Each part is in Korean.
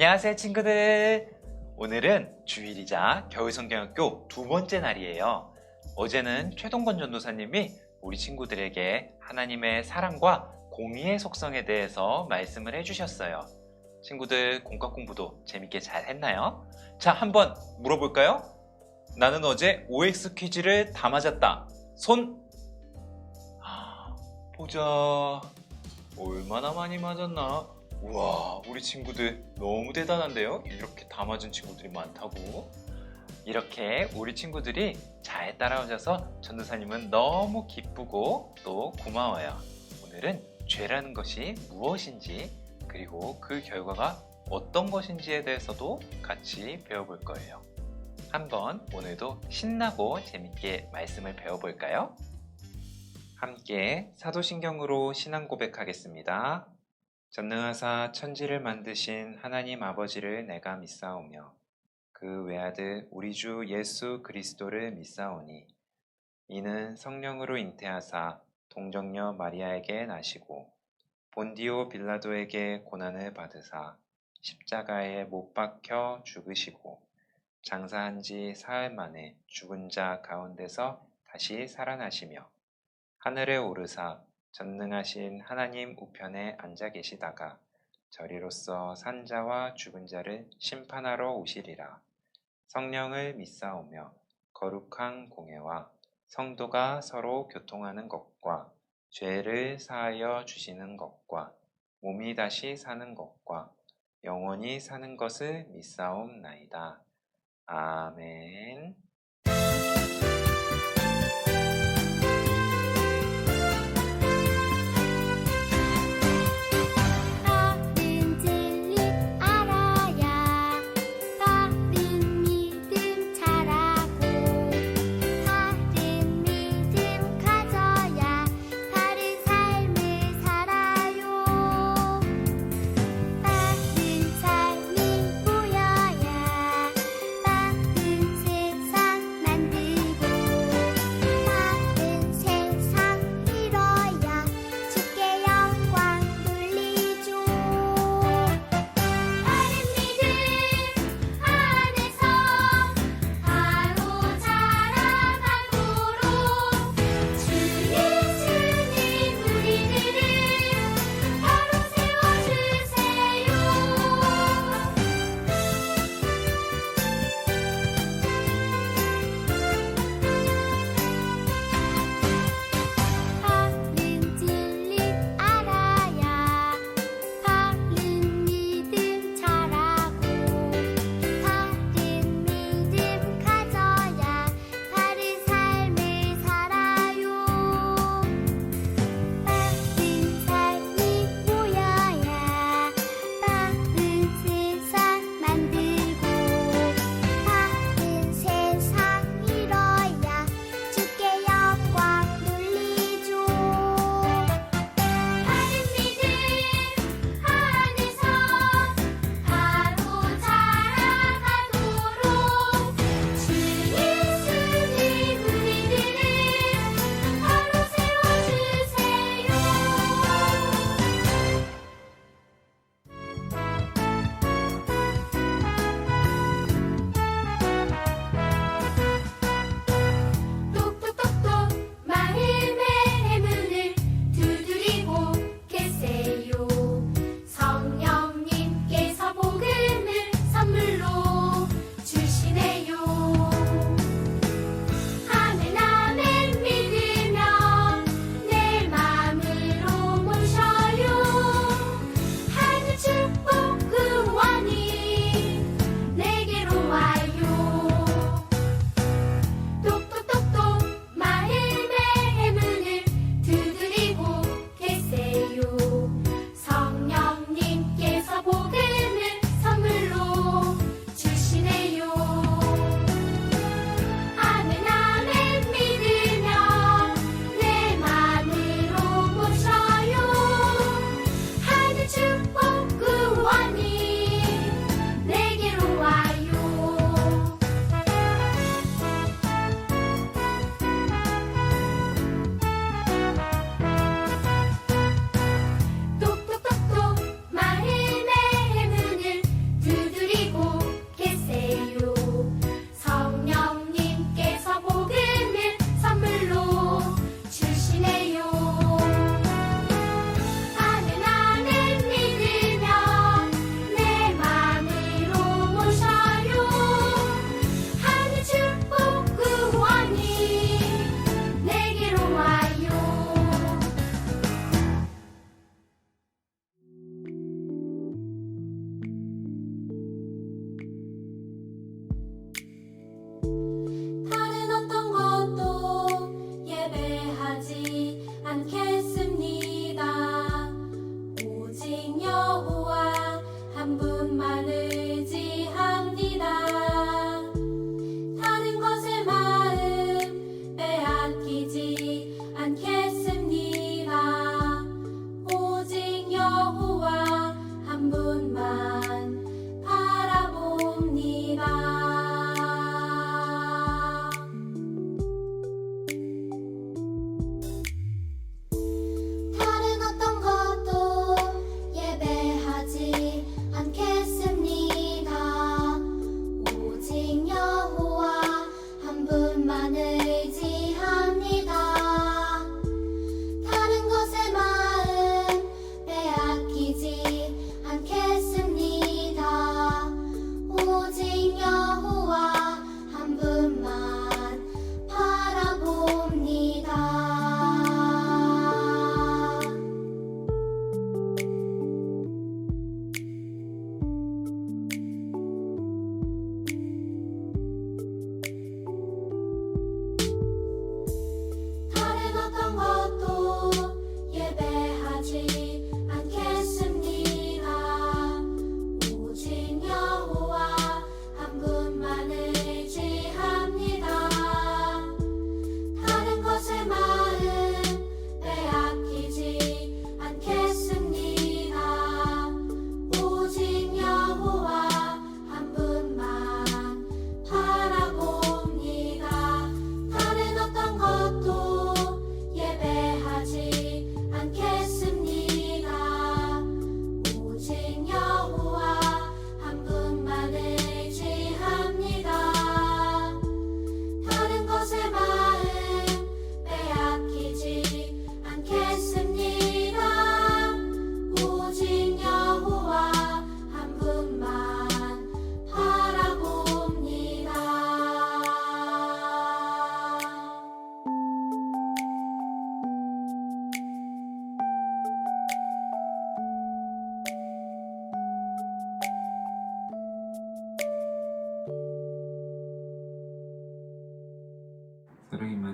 안녕하세요 친구들. 오늘은 주일이자 겨울성경학교 두 번째 날이에요. 어제는 최동건 전도사님이 우리 친구들에게 하나님의 사랑과 공의의 속성에 대해서 말씀을 해주셨어요. 친구들 공과 공부도 재밌게 잘 했나요? 자, 한번 물어볼까요? 나는 어제 OX 퀴즈를 다 맞았다. 손! 보자. 얼마나 많이 맞았나? 우와, 우리 친구들 너무 대단한데요? 이렇게 다 맞은 친구들이 많다고. 이렇게 우리 친구들이 잘 따라오셔서 전도사님은 너무 기쁘고 또 고마워요. 오늘은 죄라는 것이 무엇인지, 그리고 그 결과가 어떤 것인지에 대해서도 같이 배워볼 거예요. 한번 오늘도 신나고 재밌게 말씀을 배워볼까요? 함께 사도신경으로 신앙 고백하겠습니다. 전능하사 천지를 만드신 하나님 아버지를 내가 믿사오며 그 외아들 우리 주 예수 그리스도를 믿사오니 이는 성령으로 잉태하사 동정녀 마리아에게 나시고 본디오 빌라도에게 고난을 받으사 십자가에 못 박혀 죽으시고 장사한 지 사흘 만에 죽은 자 가운데서 다시 살아나시며 하늘에 오르사 전능하신 하나님 우편에 앉아 계시다가 저리로서 산 자와 죽은 자를 심판하러 오시리라. 성령을 믿사오며 거룩한 공회와 성도가 서로 교통하는 것과 죄를 사하여 주시는 것과 몸이 다시 사는 것과 영원히 사는 것을 믿사옵나이다. 아멘.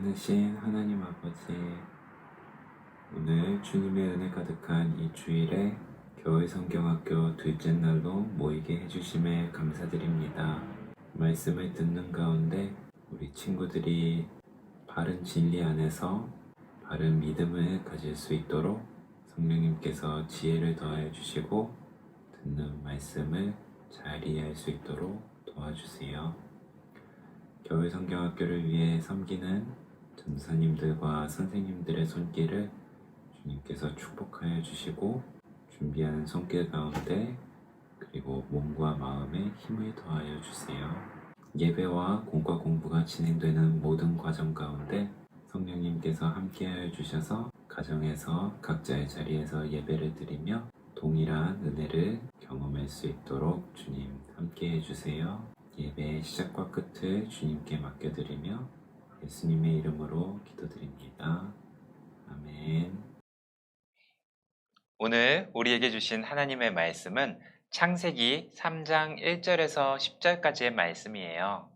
많으신 하나님 아버지, 오늘 주님의 은혜 가득한 이 주일에 겨울 성경학교 둘째 날로 모이게 해주심에 감사드립니다. 말씀을 듣는 가운데 우리 친구들이 바른 진리 안에서 바른 믿음을 가질 수 있도록 성령님께서 지혜를 더해 주시고 듣는 말씀을 잘 이해할 수 있도록 도와주세요. 겨울 성경학교를 위해 섬기는 전도사님들과 선생님들의 손길을 주님께서 축복하여 주시고 준비하는 손길 가운데 그리고 몸과 마음에 힘을 더하여 주세요. 예배와 공과 공부가 진행되는 모든 과정 가운데 성령님께서 함께하여 주셔서 가정에서 각자의 자리에서 예배를 드리며 동일한 은혜를 경험할 수 있도록 주님 함께해 주세요. 예배의 시작과 끝을 주님께 맡겨드리며 예수님의 이름으로 기도드립니다. 아멘. 오늘 우리에게 주신 하나님의 말씀은 창세기 3장 1절에서 10절까지의 말씀이에요.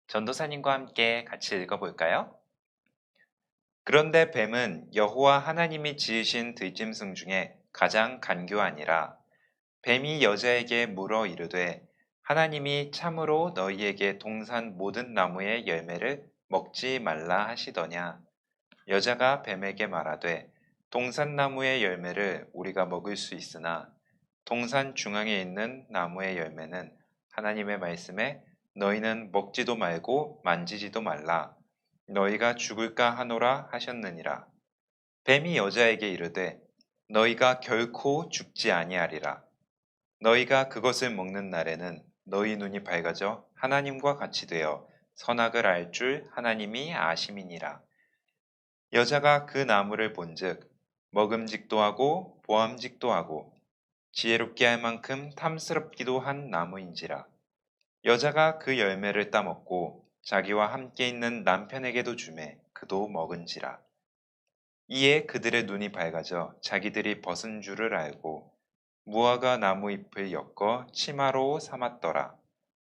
전도사님과 함께 같이 읽어볼까요? 그런데 뱀은 여호와 하나님이 지으신 들짐승 중에 가장 간교하니라. 뱀이 여자에게 물어 이르되 하나님이 참으로 너희에게 동산 모든 나무의 열매를 먹지 말라 하시더냐. 여자가 뱀에게 말하되 동산나무의 열매를 우리가 먹을 수 있으나 동산 중앙에 있는 나무의 열매는 하나님의 말씀에 너희는 먹지도 말고 만지지도 말라. 너희가 죽을까 하노라 하셨느니라. 뱀이 여자에게 이르되 너희가 결코 죽지 아니하리라. 너희가 그것을 먹는 날에는 너희 눈이 밝아져 하나님과 같이 되어 선악을 알 줄 하나님이 아심이니라. 여자가 그 나무를 본즉 먹음직도 하고 보암직도 하고 지혜롭게 할 만큼 탐스럽기도 한 나무인지라. 여자가 그 열매를 따먹고 자기와 함께 있는 남편에게도 주매 그도 먹은지라. 이에 그들의 눈이 밝아져 자기들이 벗은 줄을 알고 무화과 나무 잎을 엮어 치마로 삼았더라.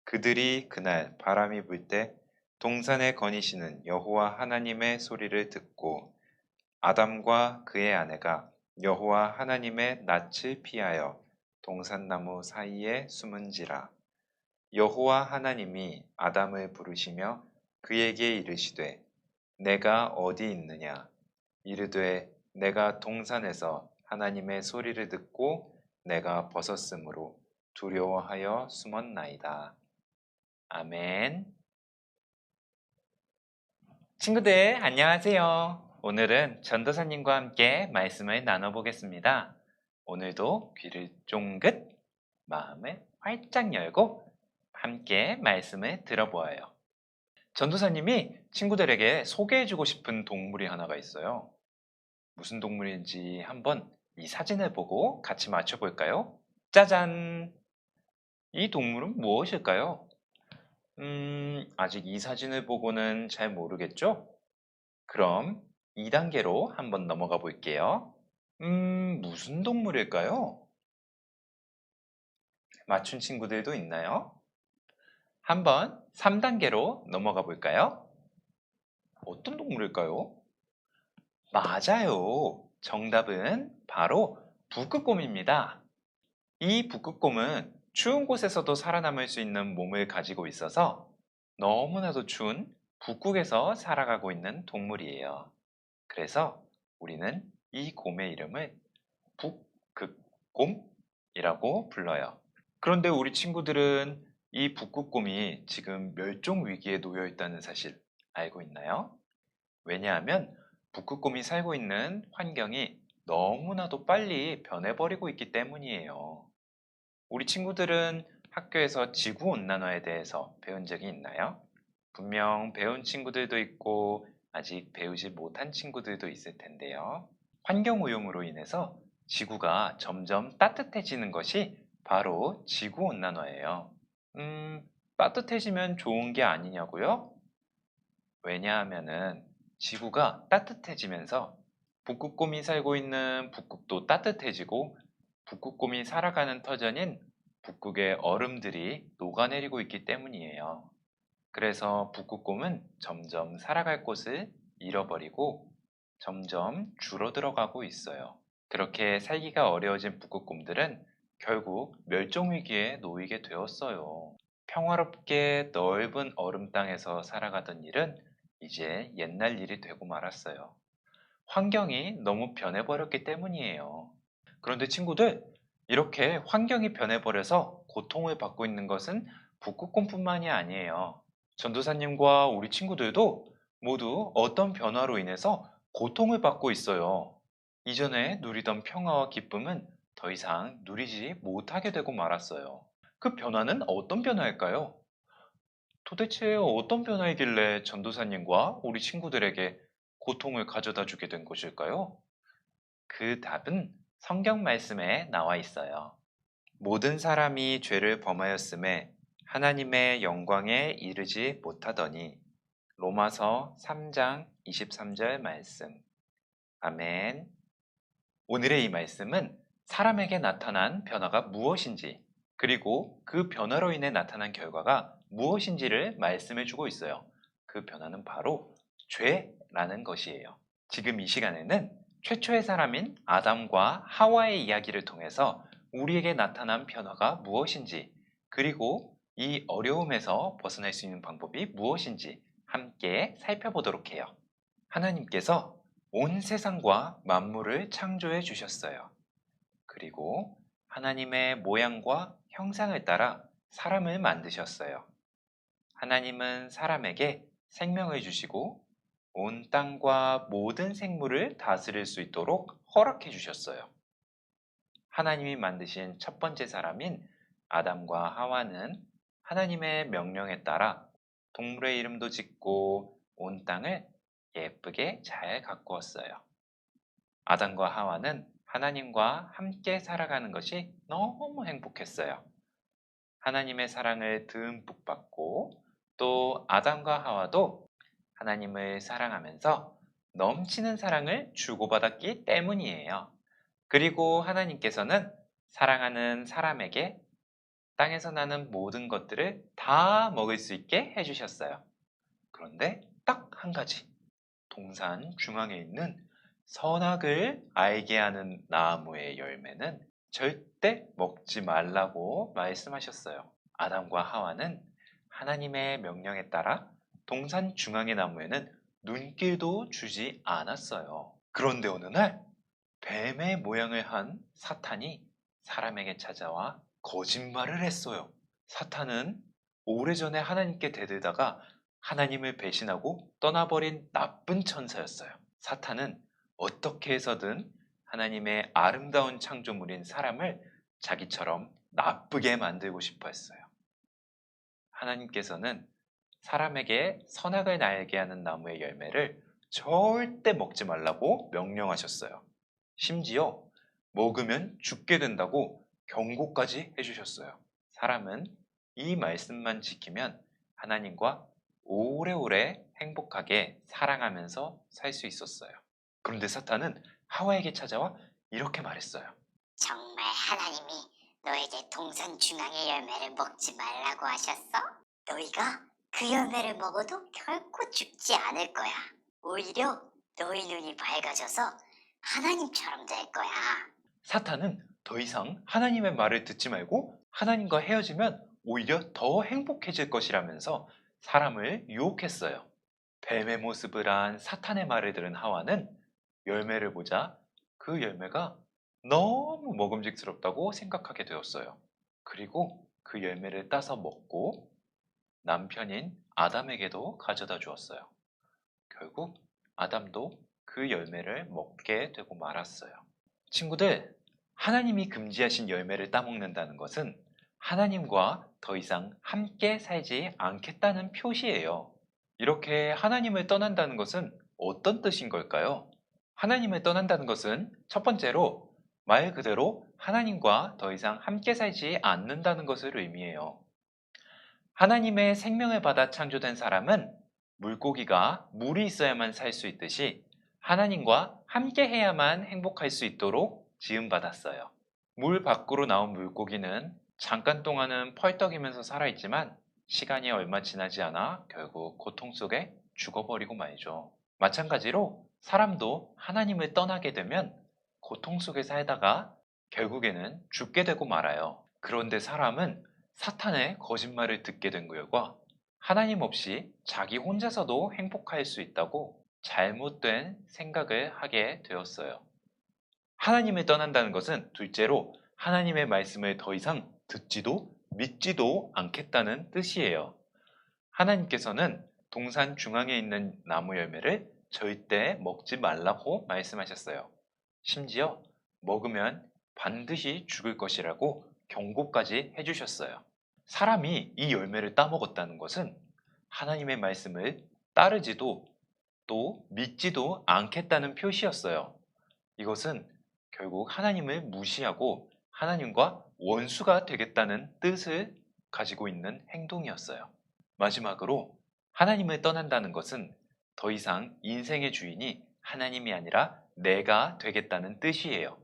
그들이 그날 바람이 불 때 동산에 거니시는 여호와 하나님의 소리를 듣고 아담과 그의 아내가 여호와 하나님의 낯을 피하여 동산나무 사이에 숨은지라. 여호와 하나님이 아담을 부르시며 그에게 이르시되 내가 어디 있느냐. 이르되 내가 동산에서 하나님의 소리를 듣고 내가 벗었으므로 두려워하여 숨었나이다. 아멘. 친구들 안녕하세요. 오늘은 전도사님과 함께 말씀을 나눠보겠습니다. 오늘도 귀를 쫑긋, 마음을 활짝 열고 함께 말씀을 들어보아요. 전도사님이 친구들에게 소개해주고 싶은 동물이 하나가 있어요. 무슨 동물인지 한번 이 사진을 보고 같이 맞춰볼까요? 짜잔! 이 동물은 무엇일까요? 아직 이 사진을 보고는 잘 모르겠죠? 그럼 2단계로 한번 넘어가 볼게요. 무슨 동물일까요? 맞춘 친구들도 있나요? 한번 3단계로 넘어가 볼까요? 어떤 동물일까요? 맞아요. 정답은 바로 북극곰입니다. 이 북극곰은 추운 곳에서도 살아남을 수 있는 몸을 가지고 있어서 너무나도 추운 북극에서 살아가고 있는 동물이에요. 그래서 우리는 이 곰의 이름을 북극곰이라고 불러요. 그런데 우리 친구들은 이 북극곰이 지금 멸종 위기에 놓여 있다는 사실 알고 있나요? 왜냐하면 북극곰이 살고 있는 환경이 너무나도 빨리 변해버리고 있기 때문이에요. 우리 친구들은 학교에서 지구온난화에 대해서 배운 적이 있나요? 분명 배운 친구들도 있고 아직 배우지 못한 친구들도 있을 텐데요. 환경오염으로 인해서 지구가 점점 따뜻해지는 것이 바로 지구온난화예요. 따뜻해지면 좋은 게 아니냐고요? 왜냐하면은 지구가 따뜻해지면서 북극곰이 살고 있는 북극도 따뜻해지고 북극곰이 살아가는 터전인 북극의 얼음들이 녹아내리고 있기 때문이에요. 그래서 북극곰은 점점 살아갈 곳을 잃어버리고 점점 줄어들어가고 있어요. 그렇게 살기가 어려워진 북극곰들은 결국 멸종위기에 놓이게 되었어요. 평화롭게 넓은 얼음 땅에서 살아가던 일은 이제 옛날 일이 되고 말았어요. 환경이 너무 변해버렸기 때문이에요. 그런데 친구들, 이렇게 환경이 변해버려서 고통을 받고 있는 것은 북극곰뿐만이 아니에요. 전도사님과 우리 친구들도 모두 어떤 변화로 인해서 고통을 받고 있어요. 이전에 누리던 평화와 기쁨은 더 이상 누리지 못하게 되고 말았어요. 그 변화는 어떤 변화일까요? 도대체 어떤 변화이길래 전도사님과 우리 친구들에게 고통을 가져다 주게 된 것일까요? 그 답은 성경 말씀에 나와 있어요. 모든 사람이 죄를 범하였음에 하나님의 영광에 이르지 못하더니 로마서 3장 23절 말씀. 아멘. 오늘의 이 말씀은 사람에게 나타난 변화가 무엇인지, 그리고 그 변화로 인해 나타난 결과가 무엇인지를 말씀해 주고 있어요. 그 변화는 바로 죄라는 것이에요. 지금 이 시간에는 최초의 사람인 아담과 하와의 이야기를 통해서 우리에게 나타난 변화가 무엇인지, 그리고 이 어려움에서 벗어날 수 있는 방법이 무엇인지 함께 살펴보도록 해요. 하나님께서 온 세상과 만물을 창조해 주셨어요. 그리고 하나님의 모양과 형상을 따라 사람을 만드셨어요. 하나님은 사람에게 생명을 주시고 온 땅과 모든 생물을 다스릴 수 있도록 허락해 주셨어요. 하나님이 만드신 첫 번째 사람인 아담과 하와는 하나님의 명령에 따라 동물의 이름도 짓고 온 땅을 예쁘게 잘 가꾸었어요. 아담과 하와는 하나님과 함께 살아가는 것이 너무 행복했어요. 하나님의 사랑을 듬뿍 받고 또 아담과 하와도 하나님을 사랑하면서 넘치는 사랑을 주고받았기 때문이에요. 그리고 하나님께서는 사랑하는 사람에게 땅에서 나는 모든 것들을 다 먹을 수 있게 해주셨어요. 그런데 딱 한 가지, 동산 중앙에 있는 선악을 알게 하는 나무의 열매는 절대 먹지 말라고 말씀하셨어요. 아담과 하와는 하나님의 명령에 따라 동산 중앙의 나무에는 눈길도 주지 않았어요. 그런데 어느 날 뱀의 모양을 한 사탄이 사람에게 찾아와 거짓말을 했어요. 사탄은 오래전에 하나님께 대들다가 하나님을 배신하고 떠나버린 나쁜 천사였어요. 사탄은 어떻게 해서든 하나님의 아름다운 창조물인 사람을 자기처럼 나쁘게 만들고 싶어 했어요. 하나님께서는 사람에게 선악을 알게 하는 나무의 열매를 절대 먹지 말라고 명령하셨어요. 심지어 먹으면 죽게 된다고 경고까지 해주셨어요. 사람은 이 말씀만 지키면 하나님과 오래오래 행복하게 사랑하면서 살 수 있었어요. 그런데 사탄은 하와에게 찾아와 이렇게 말했어요. 정말 하나님이 너에게 동산 중앙의 열매를 먹지 말라고 하셨어? 너희가 그 열매를 먹어도 결코 죽지 않을 거야. 오히려 너희 눈이 밝아져서 하나님처럼 될 거야. 사탄은 더 이상 하나님의 말을 듣지 말고 하나님과 헤어지면 오히려 더 행복해질 것이라면서 사람을 유혹했어요. 뱀의 모습을 한 사탄의 말을 들은 하와는 열매를 보자 그 열매가 너무 먹음직스럽다고 생각하게 되었어요. 그리고 그 열매를 따서 먹고 남편인 아담에게도 가져다 주었어요. 결국 아담도 그 열매를 먹게 되고 말았어요. 친구들, 하나님이 금지하신 열매를 따먹는다는 것은 하나님과 더 이상 함께 살지 않겠다는 표시예요. 이렇게 하나님을 떠난다는 것은 어떤 뜻인 걸까요? 하나님을 떠난다는 것은 첫 번째로 말 그대로 하나님과 더 이상 함께 살지 않는다는 것을 의미해요. 하나님의 생명을 받아 창조된 사람은 물고기가 물이 있어야만 살 수 있듯이 하나님과 함께 해야만 행복할 수 있도록 지음받았어요. 물 밖으로 나온 물고기는 잠깐 동안은 펄떡이면서 살아있지만 시간이 얼마 지나지 않아 결국 고통 속에 죽어버리고 말죠. 마찬가지로 사람도 하나님을 떠나게 되면 고통 속에 살다가 결국에는 죽게 되고 말아요. 그런데 사람은 사탄의 거짓말을 듣게 된 결과 하나님 없이 자기 혼자서도 행복할 수 있다고 잘못된 생각을 하게 되었어요. 하나님을 떠난다는 것은 둘째로 하나님의 말씀을 더 이상 듣지도 믿지도 않겠다는 뜻이에요. 하나님께서는 동산 중앙에 있는 나무 열매를 절대 먹지 말라고 말씀하셨어요. 심지어 먹으면 반드시 죽을 것이라고 경고까지 해주셨어요. 사람이 이 열매를 따먹었다는 것은 하나님의 말씀을 따르지도 또 믿지도 않겠다는 표시였어요. 이것은 결국 하나님을 무시하고 하나님과 원수가 되겠다는 뜻을 가지고 있는 행동이었어요. 마지막으로 하나님을 떠난다는 것은 더 이상 인생의 주인이 하나님이 아니라 내가 되겠다는 뜻이에요.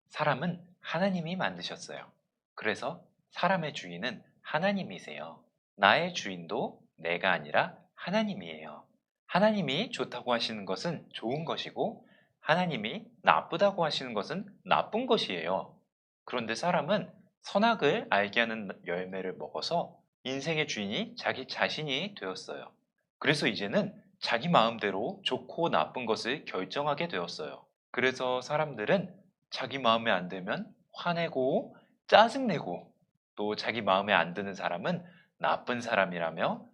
사람은 하나님이 만드셨어요. 그래서 사람의 주인은 하나님이세요. 나의 주인도 내가 아니라 하나님이에요. 하나님이 좋다고 하시는 것은 좋은 것이고 하나님이 나쁘다고 하시는 것은 나쁜 것이에요. 그런데 사람은 선악을 알게 하는 열매를 먹어서 인생의 주인이 자기 자신이 되었어요. 그래서 이제는 자기 마음대로 좋고 나쁜 것을 결정하게 되었어요. 그래서 사람들은 자기 마음에 안 들면 화내고 짜증내고 또 자기 마음에 안 드는 사람은 나쁜 사람이라며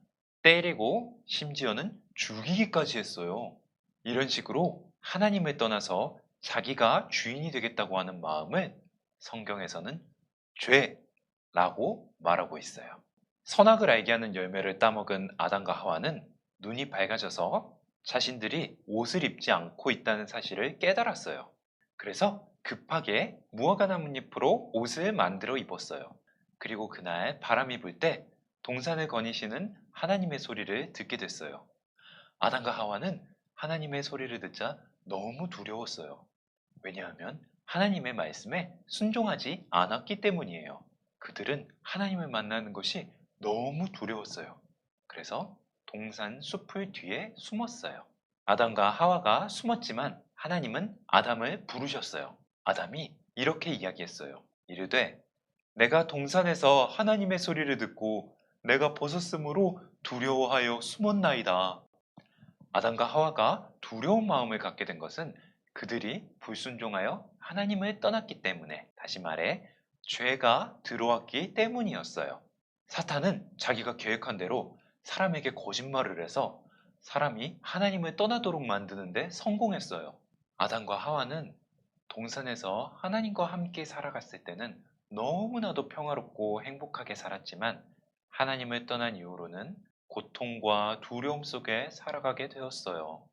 때리고 심지어는 죽이기까지 했어요. 이런 식으로 하나님을 떠나서 자기가 주인이 되겠다고 하는 마음을 성경에서는 죄라고 말하고 있어요. 선악을 알게 하는 열매를 따먹은 아담과 하와는 눈이 밝아져서 자신들이 옷을 입지 않고 있다는 사실을 깨달았어요. 그래서 급하게 무화과 나뭇잎으로 옷을 만들어 입었어요. 그리고 그날 바람이 불 때 동산을 거니시는 하나님의 소리를 듣게 됐어요. 아담과 하와는 하나님의 소리를 듣자 너무 두려웠어요. 왜냐하면 하나님의 말씀에 순종하지 않았기 때문이에요. 그들은 하나님을 만나는 것이 너무 두려웠어요. 그래서 동산 숲을 뒤에 숨었어요. 아담과 하와가 숨었지만 하나님은 아담을 부르셨어요. 아담이 이렇게 이야기했어요. 이르되 내가 동산에서 하나님의 소리를 듣고 내가 벗었으므로 두려워하여 숨었나이다. 아담과 하와가 두려운 마음을 갖게 된 것은 그들이 불순종하여 하나님을 떠났기 때문에, 다시 말해 죄가 들어왔기 때문이었어요. 사탄은 자기가 계획한 대로 사람에게 거짓말을 해서 사람이 하나님을 떠나도록 만드는데 성공했어요. 아담과 하와는 동산에서 하나님과 함께 살아갔을 때는 너무나도 평화롭고 행복하게 살았지만 하나님을 떠난 이후로는 고통과 두려움 속에 살아가게 되었어요.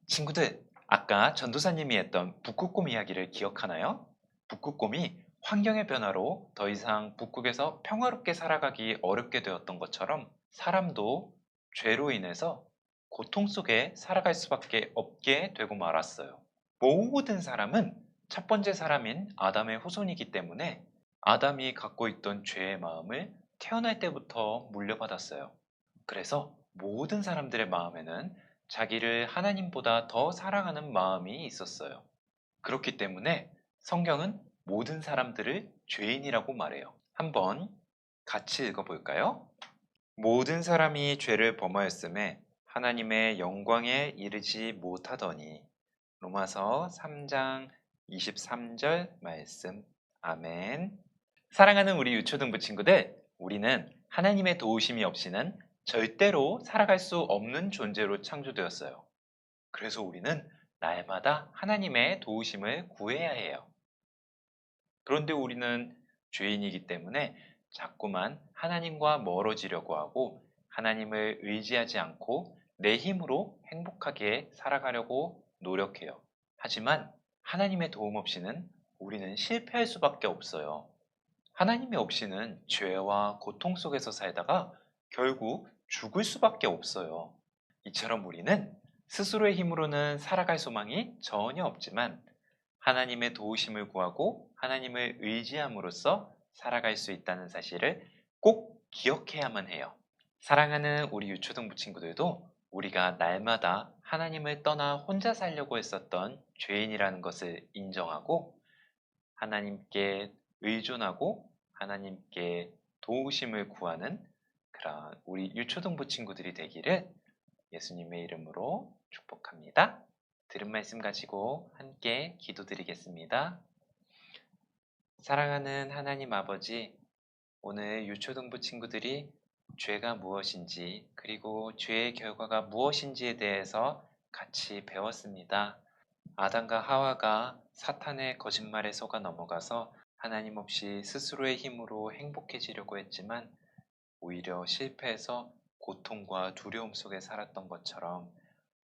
친구들, 아까 전도사님이 했던 북극곰 이야기를 기억하나요? 북극곰이 환경의 변화로 더 이상 북극에서 평화롭게 살아가기 어렵게 되었던 것처럼 사람도 죄로 인해서 고통 속에 살아갈 수밖에 없게 되고 말았어요. 모든 사람은 첫 번째 사람인 아담의 후손이기 때문에 아담이 갖고 있던 죄의 마음을 태어날 때부터 물려받았어요. 그래서 모든 사람들의 마음에는 자기를 하나님보다 더 사랑하는 마음이 있었어요. 그렇기 때문에 성경은 모든 사람들을 죄인이라고 말해요. 한번 같이 읽어볼까요? 모든 사람이 죄를 범하였음에 하나님의 영광에 이르지 못하더니. 로마서 3장 23절 말씀. 아멘. 사랑하는 우리 유초등부 친구들, 우리는 하나님의 도우심이 없이는 절대로 살아갈 수 없는 존재로 창조되었어요. 그래서 우리는 날마다 하나님의 도우심을 구해야 해요. 그런데 우리는 죄인이기 때문에 자꾸만 하나님과 멀어지려고 하고 하나님을 의지하지 않고 내 힘으로 행복하게 살아가려고 노력해요. 하지만 하나님의 도움 없이는 우리는 실패할 수밖에 없어요. 하나님이 없이는 죄와 고통 속에서 살다가 결국 죽을 수밖에 없어요. 이처럼 우리는 스스로의 힘으로는 살아갈 소망이 전혀 없지만 하나님의 도우심을 구하고 하나님을 의지함으로써 살아갈 수 있다는 사실을 꼭 기억해야만 해요. 사랑하는 우리 유초등부 친구들도 우리가 날마다 하나님을 떠나 혼자 살려고 했었던 죄인이라는 것을 인정하고 하나님께 의존하고 하나님께 도우심을 구하는 그런 우리 유초등부 친구들이 되기를 예수님의 이름으로 축복합니다. 들은 말씀 가지고 함께 기도드리겠습니다. 사랑하는 하나님 아버지, 오늘 유초등부 친구들이 죄가 무엇인지 그리고 죄의 결과가 무엇인지에 대해서 같이 배웠습니다. 아담과 하와가 사탄의 거짓말에 속아 넘어가서 하나님 없이 스스로의 힘으로 행복해지려고 했지만 오히려 실패해서 고통과 두려움 속에 살았던 것처럼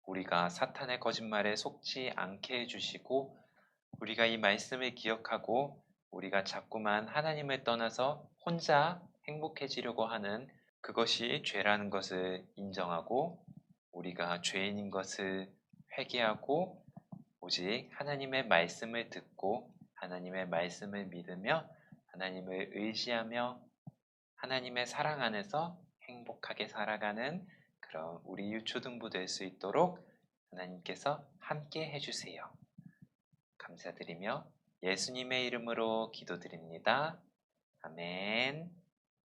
우리가 사탄의 거짓말에 속지 않게 해주시고 우리가 이 말씀을 기억하고 우리가 자꾸만 하나님을 떠나서 혼자 행복해지려고 하는 그것이 죄라는 것을 인정하고 우리가 죄인인 것을 회개하고 오직 하나님의 말씀을 듣고 하나님의 말씀을 믿으며 하나님을 의지하며 하나님의 사랑 안에서 행복하게 살아가는 그런 우리 유초등부 될 수 있도록 하나님께서 함께 해주세요. 감사드리며 예수님의 이름으로 기도드립니다. 아멘.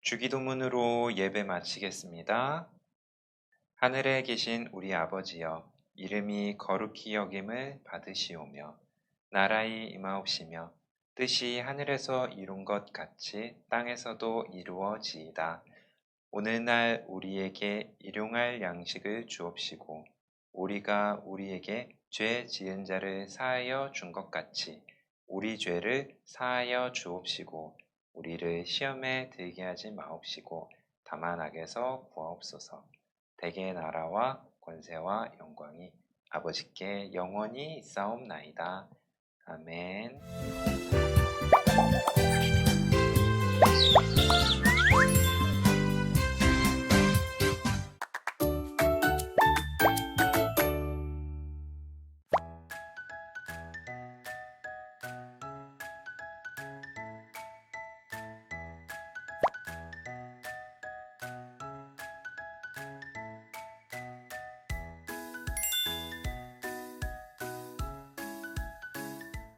주기도문으로 예배 마치겠습니다. 하늘에 계신 우리 아버지여, 이름이 거룩히 여김을 받으시오며 나라의 임하옵시며 뜻이 하늘에서 이룬 것 같이 땅에서도 이루어지이다. 오늘날 우리에게 일용할 양식을 주옵시고 우리가 우리에게 죄 지은 자를 사하여 준 것 같이 우리 죄를 사하여 주옵시고 우리를 시험에 들게 하지 마옵시고 다만 악에서 구하옵소서. 대개의 나라와 권세와 영광이 아버지께 영원히 있사옵나이다. 아멘.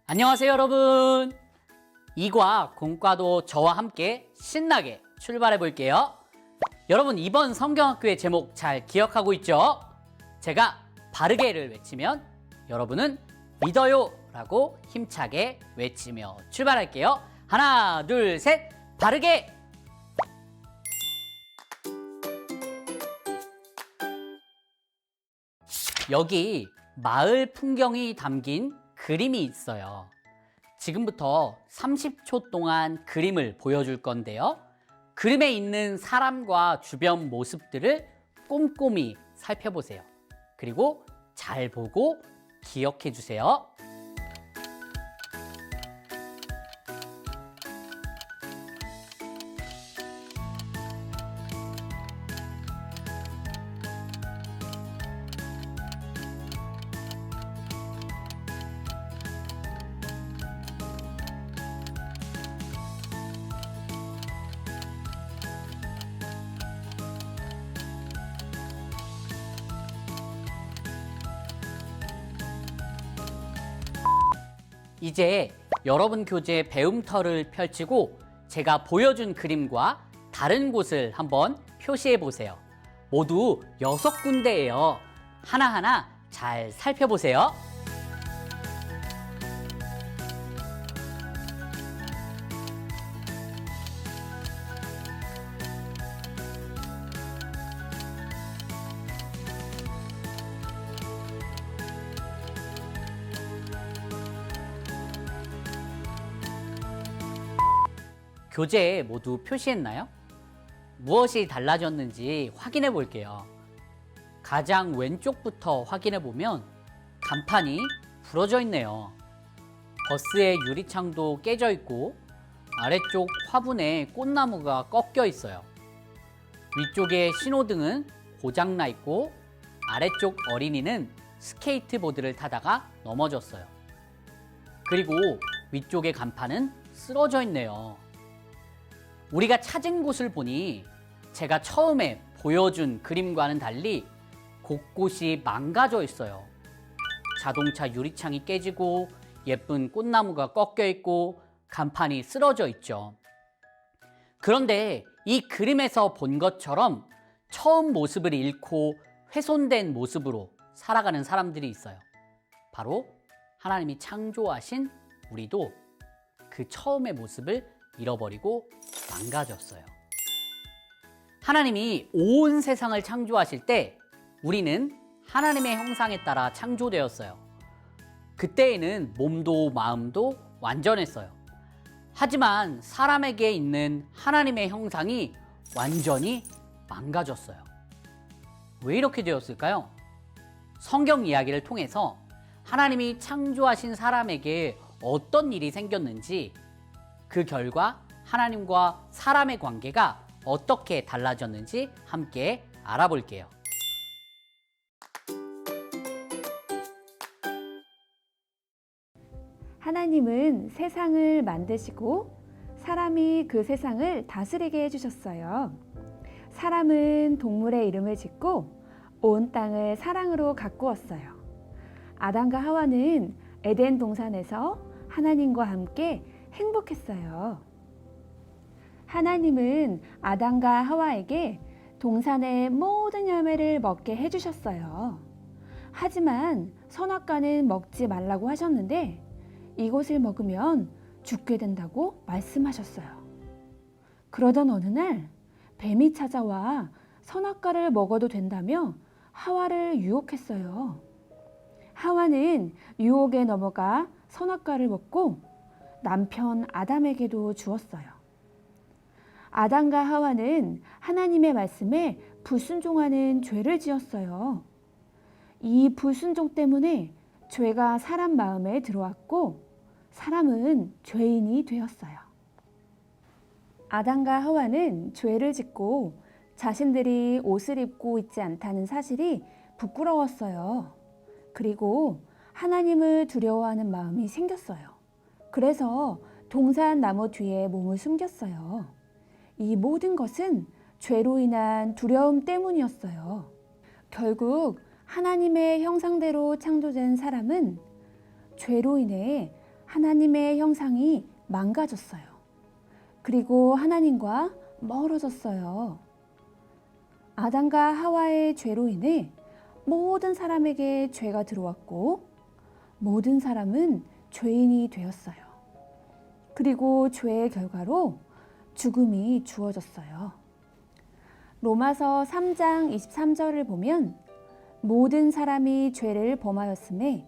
안녕하세요 여러분. 이과 공과도 저와 함께 신나게 출발해 볼게요. 여러분 이번 성경학교의 제목 잘 기억하고 있죠? 제가 바르게를 외치면 여러분은 믿어요 라고 힘차게 외치며 출발할게요. 하나 둘 셋, 바르게! 여기 마을 풍경이 담긴 그림이 있어요. 지금부터 30초 동안 그림을 보여줄 건데요. 그림에 있는 사람과 주변 모습들을 꼼꼼히 살펴보세요. 그리고 잘 보고 기억해 주세요. 이제 여러분 교재 배움터를 펼치고 제가 보여준 그림과 다른 곳을 한번 표시해 보세요. 모두 6군데예요. 하나하나 잘 살펴보세요. 교재에 모두 표시했나요? 무엇이 달라졌는지 확인해 볼게요. 가장 왼쪽부터 확인해 보면 간판이 부러져 있네요. 버스의 유리창도 깨져 있고 아래쪽 화분에 꽃나무가 꺾여 있어요. 위쪽에 신호등은 고장나 있고 아래쪽 어린이는 스케이트보드를 타다가 넘어졌어요. 그리고 위쪽의 간판은 쓰러져 있네요. 우리가 찾은 곳을 보니 제가 처음에 보여준 그림과는 달리 곳곳이 망가져 있어요. 자동차 유리창이 깨지고 예쁜 꽃나무가 꺾여 있고 간판이 쓰러져 있죠. 그런데 이 그림에서 본 것처럼 처음 모습을 잃고 훼손된 모습으로 살아가는 사람들이 있어요. 바로 하나님이 창조하신 우리도 그 처음의 모습을 잃어버리고 망가졌어요. 하나님이 온 세상을 창조하실 때 우리는 하나님의 형상에 따라 창조되었어요. 그때에는 몸도 마음도 완전했어요. 하지만 사람에게 있는 하나님의 형상이 완전히 망가졌어요. 왜 이렇게 되었을까요? 성경 이야기를 통해서 하나님이 창조하신 사람에게 어떤 일이 생겼는지, 그 결과 하나님과 사람의 관계가 어떻게 달라졌는지 함께 알아볼게요. 하나님은 세상을 만드시고 사람이 그 세상을 다스리게 해주셨어요. 사람은 동물의 이름을 짓고 온 땅을 사랑으로 가꾸었어요. 아담과 하와는 에덴 동산에서 하나님과 함께 행복했어요. 하나님은 아담과 하와에게 동산의 모든 열매를 먹게 해주셨어요. 하지만 선악과는 먹지 말라고 하셨는데 이것을 먹으면 죽게 된다고 말씀하셨어요. 그러던 어느 날 뱀이 찾아와 선악과를 먹어도 된다며 하와를 유혹했어요. 하와는 유혹에 넘어가 선악과를 먹고 남편 아담에게도 주었어요. 아담과 하와는 하나님의 말씀에 불순종하는 죄를 지었어요. 이 불순종 때문에 죄가 사람 마음에 들어왔고 사람은 죄인이 되었어요. 아담과 하와는 죄를 짓고 자신들이 옷을 입고 있지 않다는 사실이 부끄러웠어요. 그리고 하나님을 두려워하는 마음이 생겼어요. 그래서 동산 나무 뒤에 몸을 숨겼어요. 이 모든 것은 죄로 인한 두려움 때문이었어요. 결국 하나님의 형상대로 창조된 사람은 죄로 인해 하나님의 형상이 망가졌어요. 그리고 하나님과 멀어졌어요. 아담과 하와의 죄로 인해 모든 사람에게 죄가 들어왔고 모든 사람은 죄인이 되었어요. 그리고 죄의 결과로 죽음이 주어졌어요. 로마서 3장 23절을 보면 모든 사람이 죄를 범하였음에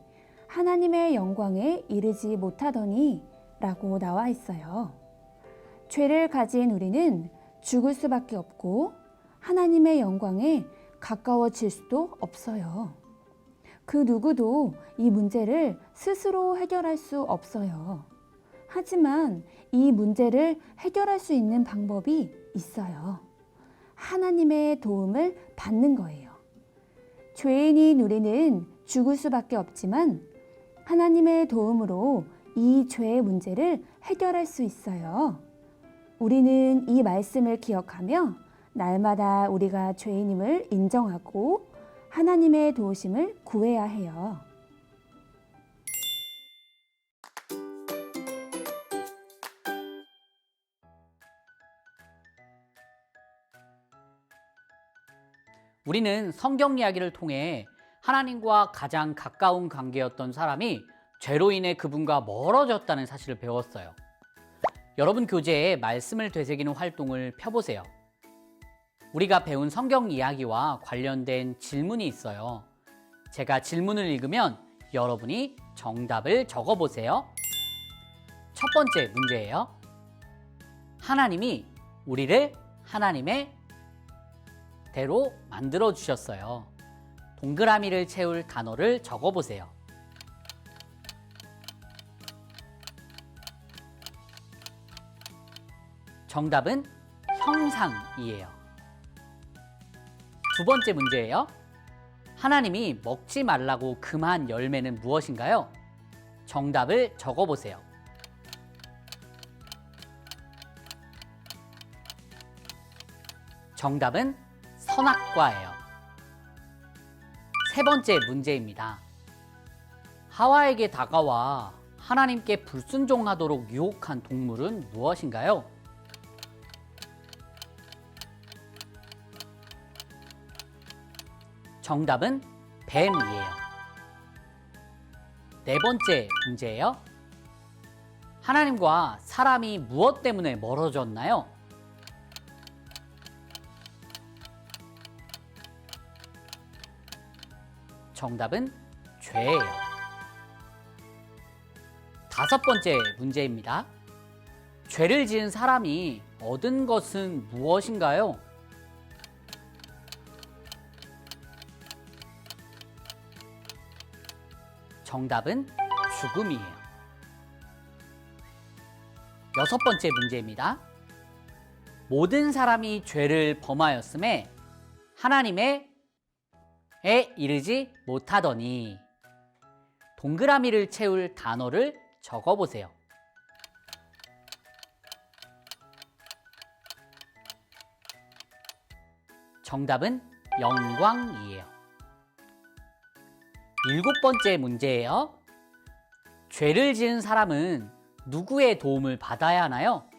하나님의 영광에 이르지 못하더니 라고 나와 있어요. 죄를 가진 우리는 죽을 수밖에 없고 하나님의 영광에 가까워질 수도 없어요. 그 누구도 이 문제를 스스로 해결할 수 없어요. 하지만 이 문제를 해결할 수 있는 방법이 있어요. 하나님의 도움을 받는 거예요. 죄인인 우리는 죽을 수밖에 없지만 하나님의 도움으로 이 죄의 문제를 해결할 수 있어요. 우리는 이 말씀을 기억하며 날마다 우리가 죄인임을 인정하고 하나님의 도우심을 구해야 해요. 우리는 성경 이야기를 통해 하나님과 가장 가까운 관계였던 사람이 죄로 인해 그분과 멀어졌다는 사실을 배웠어요. 여러분 교재에 말씀을 되새기는 활동을 펴보세요. 우리가 배운 성경 이야기와 관련된 질문이 있어요. 제가 질문을 읽으면 여러분이 정답을 적어보세요. 첫 번째 문제예요. 하나님이 우리를 하나님의 대로 만들어 주셨어요. 동그라미를 채울 단어를 적어보세요. 정답은 형상이에요. 두 번째 문제예요. 하나님이 먹지 말라고 금한 열매는 무엇인가요? 정답을 적어보세요. 정답은 선악과예요. 세 번째 문제입니다. 하와에게 다가와 하나님께 불순종하도록 유혹한 동물은 무엇인가요? 정답은 뱀이에요. 네 번째 문제예요. 하나님과 사람이 무엇 때문에 멀어졌나요? 정답은 죄예요. 다섯 번째 문제입니다. 죄를 지은 사람이 얻은 것은 무엇인가요? 정답은 죽음이에요. 여섯 번째 문제입니다. 모든 사람이 죄를 범하였음에 하나님의 에 이르지 못하더니 동그라미를 채울 단어를 적어보세요. 정답은 영광이에요. 일곱 번째 문제예요. 죄를 지은 사람은 누구의 도움을 받아야 하나요?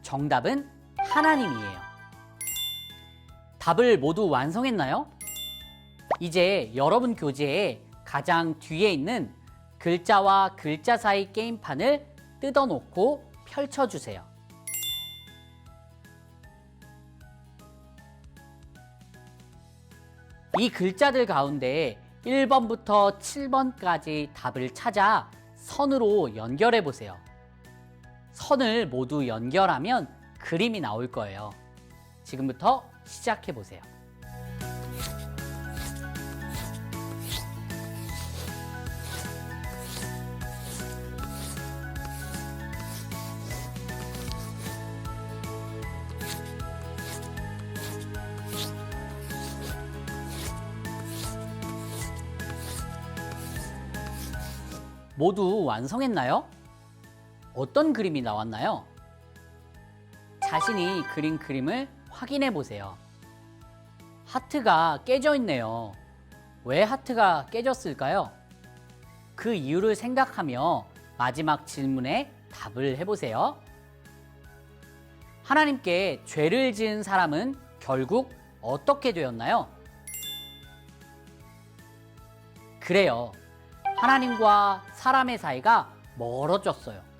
정답은 하나님이에요. 답을 모두 완성했나요? 이제 여러분 교재에 가장 뒤에 있는 글자와 글자 사이 게임판을 뜯어놓고 펼쳐주세요. 이 글자들 가운데 1번부터 7번까지 답을 찾아 선으로 연결해 보세요. 선을 모두 연결하면 그림이 나올 거예요. 지금부터 시작해 보세요. 모두 완성했나요? 어떤 그림이 나왔나요? 자신이 그린 그림을 확인해 보세요. 하트가 깨져 있네요. 왜 하트가 깨졌을까요? 그 이유를 생각하며 마지막 질문에 답을 해보세요. 하나님께 죄를 지은 사람은 결국 어떻게 되었나요? 그래요. 하나님과 사람의 사이가 멀어졌어요.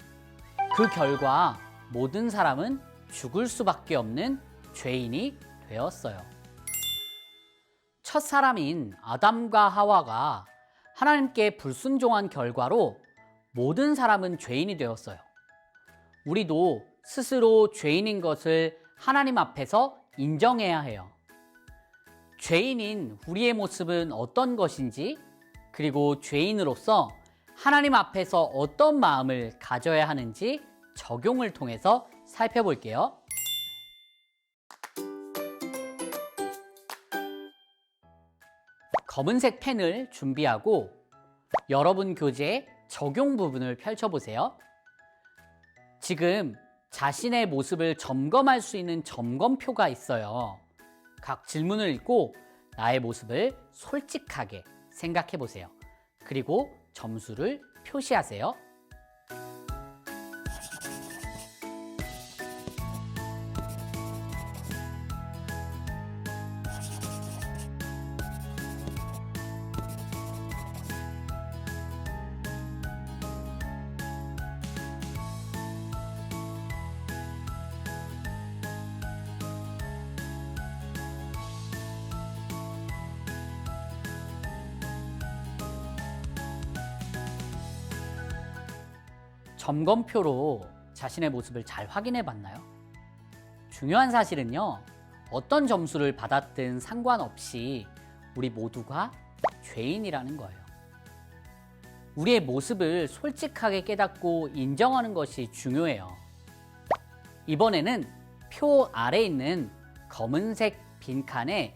그 결과 모든 사람은 죽을 수밖에 없는 죄인이 되었어요. 첫 사람인 아담과 하와가 하나님께 불순종한 결과로 모든 사람은 죄인이 되었어요. 우리도 스스로 죄인인 것을 하나님 앞에서 인정해야 해요. 죄인인 우리의 모습은 어떤 것인지, 그리고 죄인으로서 하나님 앞에서 어떤 마음을 가져야 하는지 적용을 통해서 살펴볼게요. 검은색 펜을 준비하고 여러분 교재의 적용 부분을 펼쳐보세요. 지금 자신의 모습을 점검할 수 있는 점검표가 있어요. 각 질문을 읽고 나의 모습을 솔직하게 생각해 보세요. 그리고 점수를 표시하세요. 점검표로 자신의 모습을 잘 확인해 봤나요? 중요한 사실은요, 어떤 점수를 받았든 상관없이 우리 모두가 죄인이라는 거예요. 우리의 모습을 솔직하게 깨닫고 인정하는 것이 중요해요. 이번에는 표 아래 있는 검은색 빈칸에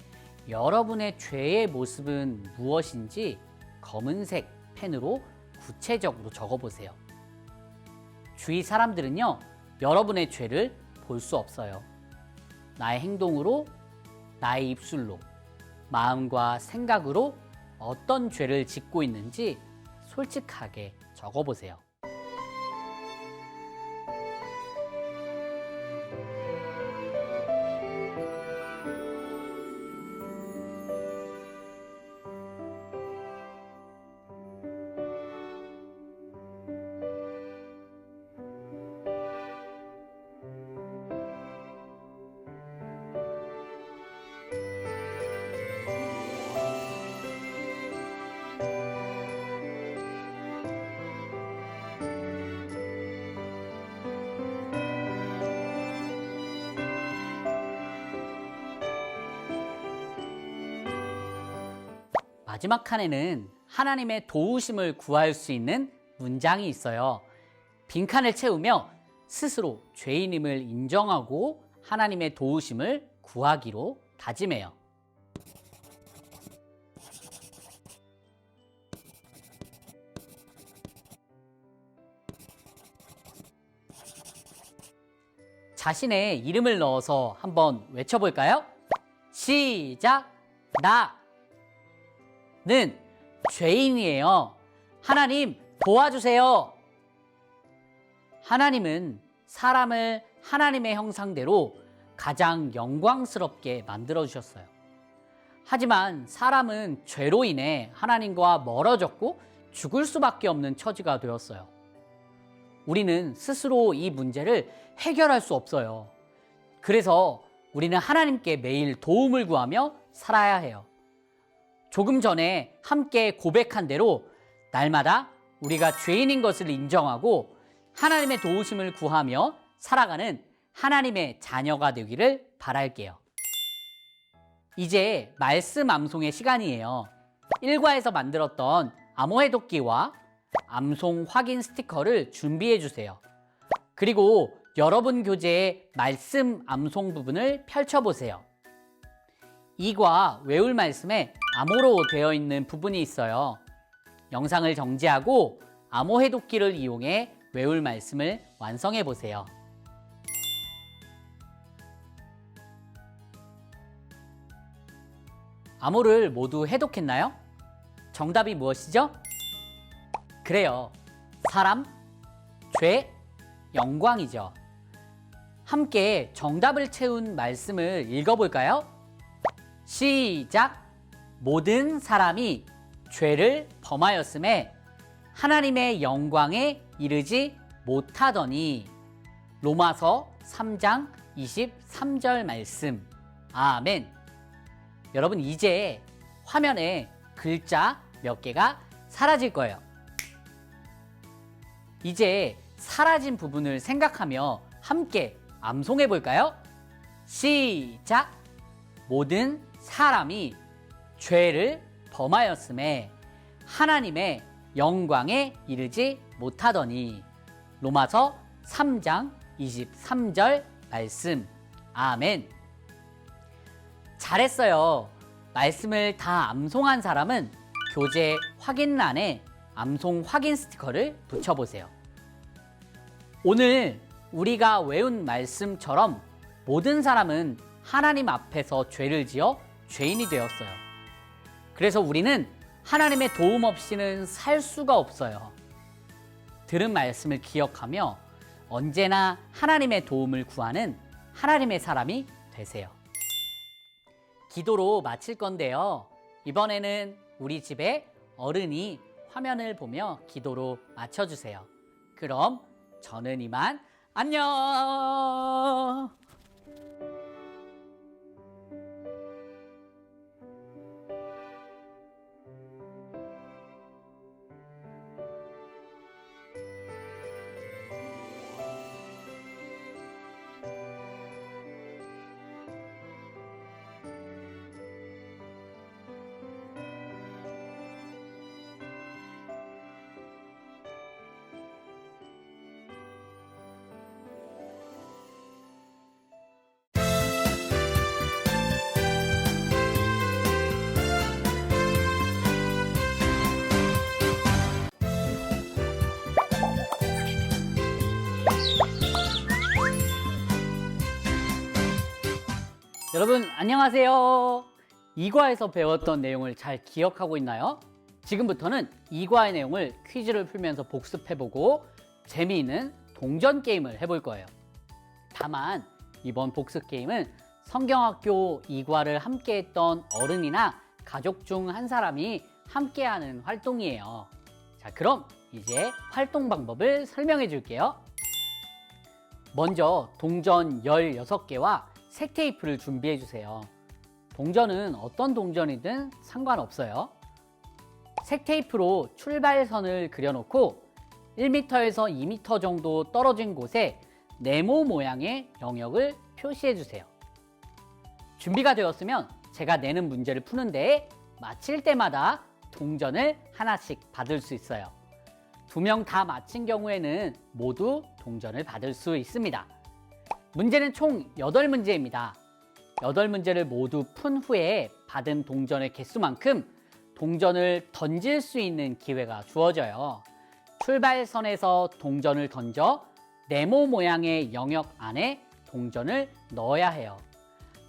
여러분의 죄의 모습은 무엇인지 검은색 펜으로 구체적으로 적어보세요. 주위 사람들은요, 여러분의 죄를 볼 수 없어요. 나의 행동으로, 나의 입술로, 마음과 생각으로 어떤 죄를 짓고 있는지 솔직하게 적어보세요. 마지막 칸에는 하나님의 도우심을 구할 수 있는 문장이 있어요. 빈칸을 채우며 스스로 죄인임을 인정하고 하나님의 도우심을 구하기로 다짐해요. 자신의 이름을 넣어서 한번 외쳐볼까요? 시작! 나는 죄인이에요. 하나님 도와주세요. 하나님은 사람을 하나님의 형상대로 가장 영광스럽게 만들어 주셨어요. 하지만 사람은 죄로 인해 하나님과 멀어졌고 죽을 수밖에 없는 처지가 되었어요. 우리는 스스로 이 문제를 해결할 수 없어요. 그래서 우리는 하나님께 매일 도움을 구하며 살아야 해요. 조금 전에 함께 고백한 대로 날마다 우리가 죄인인 것을 인정하고 하나님의 도우심을 구하며 살아가는 하나님의 자녀가 되기를 바랄게요. 이제 말씀 암송의 시간이에요. 1과에서 만들었던 암호해독기와 암송 확인 스티커를 준비해 주세요. 그리고 여러분 교재의 말씀 암송 부분을 펼쳐보세요. 2과 외울 말씀에 암호로 되어 있는 부분이 있어요. 영상을 정지하고 암호 해독기를 이용해 외울 말씀을 완성해 보세요. 암호를 모두 해독했나요? 정답이 무엇이죠? 그래요. 사람, 죄, 영광이죠. 함께 정답을 채운 말씀을 읽어볼까요? 시작! 모든 사람이 죄를 범하였음에 하나님의 영광에 이르지 못하더니. 로마서 3장 23절 말씀. 아멘. 여러분, 이제 화면에 글자 몇 개가 사라질 거예요. 이제 사라진 부분을 생각하며 함께 암송해 볼까요? 시작! 모든 사람이 죄를 범하였음에 하나님의 영광에 이르지 못하더니. 로마서 3장 23절 말씀. 아멘. 잘했어요. 말씀을 다 암송한 사람은 교재 확인란에 암송 확인 스티커를 붙여보세요. 오늘 우리가 외운 말씀처럼 모든 사람은 하나님 앞에서 죄를 지어 죄인이 되었어요. 그래서 우리는 하나님의 도움 없이는 살 수가 없어요. 들은 말씀을 기억하며 언제나 하나님의 도움을 구하는 하나님의 사람이 되세요. 기도로 마칠 건데요. 이번에는 우리 집에 어른이 화면을 보며 기도로 마쳐주세요. 그럼 저는 이만 안녕! 여러분 안녕하세요. 이과에서 배웠던 내용을 잘 기억하고 있나요? 지금부터는 이과의 내용을 퀴즈를 풀면서 복습해보고 재미있는 동전 게임을 해볼 거예요. 다만 이번 복습 게임은 성경학교 이과를 함께했던 어른이나 가족 중 한 사람이 함께하는 활동이에요. 자, 그럼 이제 활동 방법을 설명해 줄게요. 먼저 동전 16개와 색테이프를 준비해 주세요. 동전은 어떤 동전이든 상관없어요. 색테이프로 출발선을 그려놓고 1m에서 2m 정도 떨어진 곳에 네모 모양의 영역을 표시해 주세요. 준비가 되었으면 제가 내는 문제를 푸는 데에 마칠 때마다 동전을 하나씩 받을 수 있어요. 2명 다 맞힌 경우에는 모두 동전을 받을 수 있습니다. 문제는 총 8문제입니다. 8문제를 모두 푼 후에 받은 동전의 개수만큼 동전을 던질 수 있는 기회가 주어져요. 출발선에서 동전을 던져 네모 모양의 영역 안에 동전을 넣어야 해요.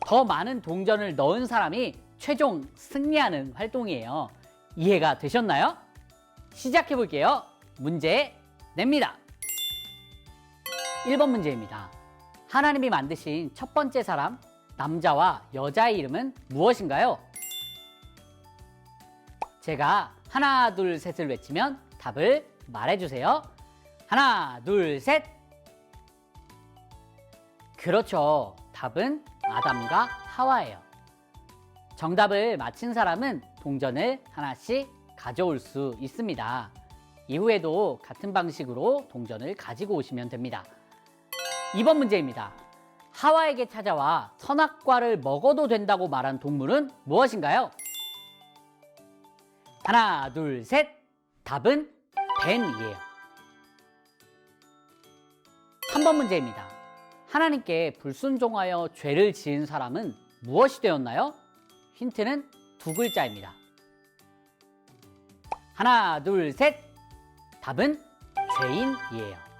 더 많은 동전을 넣은 사람이 최종 승리하는 활동이에요. 이해가 되셨나요? 시작해 볼게요. 문제 냅니다. 1번 문제입니다. 하나님이 만드신 첫 번째 사람, 남자와 여자의 이름은 무엇인가요? 제가 하나, 둘, 셋을 외치면 답을 말해주세요. 하나, 둘, 셋. 그렇죠. 답은 아담과 하와예요. 정답을 맞힌 사람은 동전을 하나씩 가져올 수 있습니다. 이후에도 같은 방식으로 동전을 가지고 오시면 됩니다. 2번 문제입니다. 하와에게 찾아와 선악과를 먹어도 된다고 말한 동물은 무엇인가요? 하나, 둘, 셋. 답은 뱀이에요. 3번 문제입니다. 하나님께 불순종하여 죄를 지은 사람은 무엇이 되었나요? 힌트는 2글자입니다. 하나, 둘, 셋. 답은 죄인이에요.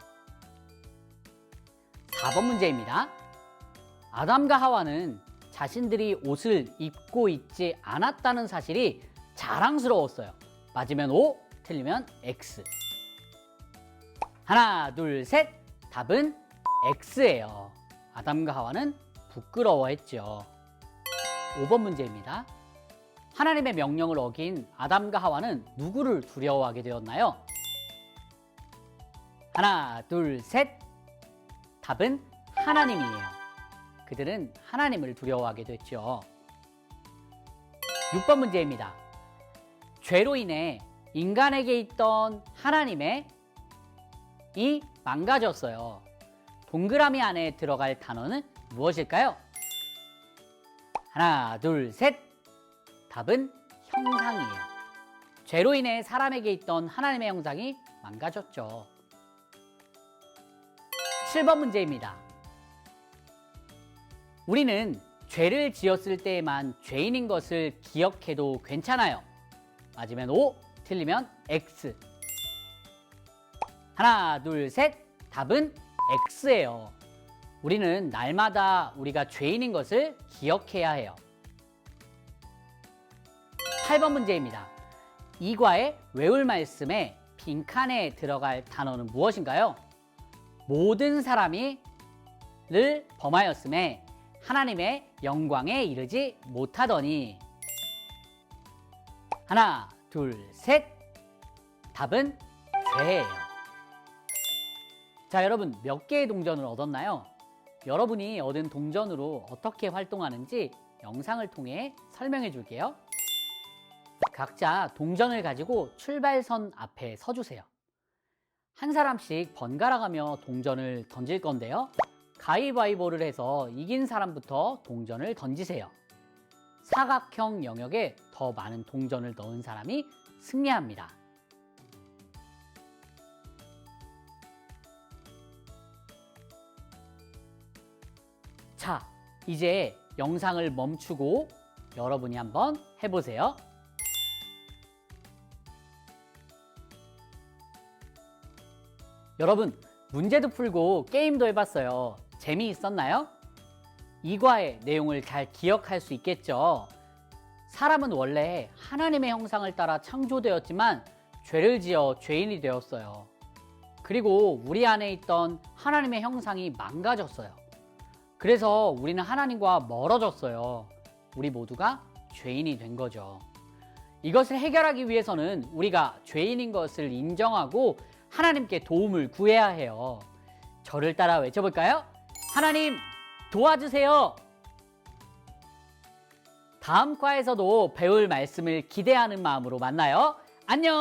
4번 문제입니다. 아담과 하와는 자신들이 옷을 입고 있지 않았다는 사실이 자랑스러웠어요. 맞으면 O, 틀리면 X. 하나, 둘, 셋. 답은 X예요. 아담과 하와는 부끄러워했죠. 5번 문제입니다. 하나님의 명령을 어긴 아담과 하와는 누구를 두려워하게 되었나요? 하나, 둘, 셋. 답은 하나님이에요. 그들은 하나님을 두려워하게 됐죠. 6번 문제입니다. 죄로 인해 인간에게 있던 하나님의 이 망가졌어요. 동그라미 안에 들어갈 단어는 무엇일까요? 하나, 둘, 셋. 답은 형상이에요. 죄로 인해 사람에게 있던 하나님의 형상이 망가졌죠. 7번 문제입니다. 우리는 죄를 지었을 때에만 죄인인 것을 기억해도 괜찮아요. 맞으면 O, 틀리면 X. 하나, 둘, 셋. 답은 X예요. 우리는 날마다 우리가 죄인인 것을 기억해야 해요. 8번 문제입니다. 이과의 외울 말씀에 빈칸에 들어갈 단어는 무엇인가요? 모든 사람이 를 범하였음에 하나님의 영광에 이르지 못하더니. 하나, 둘, 셋. 답은 죄예요. 자, 여러분 몇 개의 동전을 얻었나요? 여러분이 얻은 동전으로 어떻게 활동하는지 영상을 통해 설명해 줄게요. 각자 동전을 가지고 출발선 앞에 서주세요. 한 사람씩 번갈아 가며 동전을 던질 건데요. 가위바위보를 해서 이긴 사람부터 동전을 던지세요. 사각형 영역에 더 많은 동전을 넣은 사람이 승리합니다. 자, 이제 영상을 멈추고 여러분이 한번 해보세요. 여러분, 문제도 풀고 게임도 해봤어요. 재미있었나요? 이과의 내용을 잘 기억할 수 있겠죠. 사람은 원래 하나님의 형상을 따라 창조되었지만 죄를 지어 죄인이 되었어요. 그리고 우리 안에 있던 하나님의 형상이 망가졌어요. 그래서 우리는 하나님과 멀어졌어요. 우리 모두가 죄인이 된 거죠. 이것을 해결하기 위해서는 우리가 죄인인 것을 인정하고 하나님께 도움을 구해야 해요. 저를 따라 외쳐볼까요? 하나님, 도와주세요. 다음 과에서도 배울 말씀을 기대하는 마음으로 만나요. 안녕!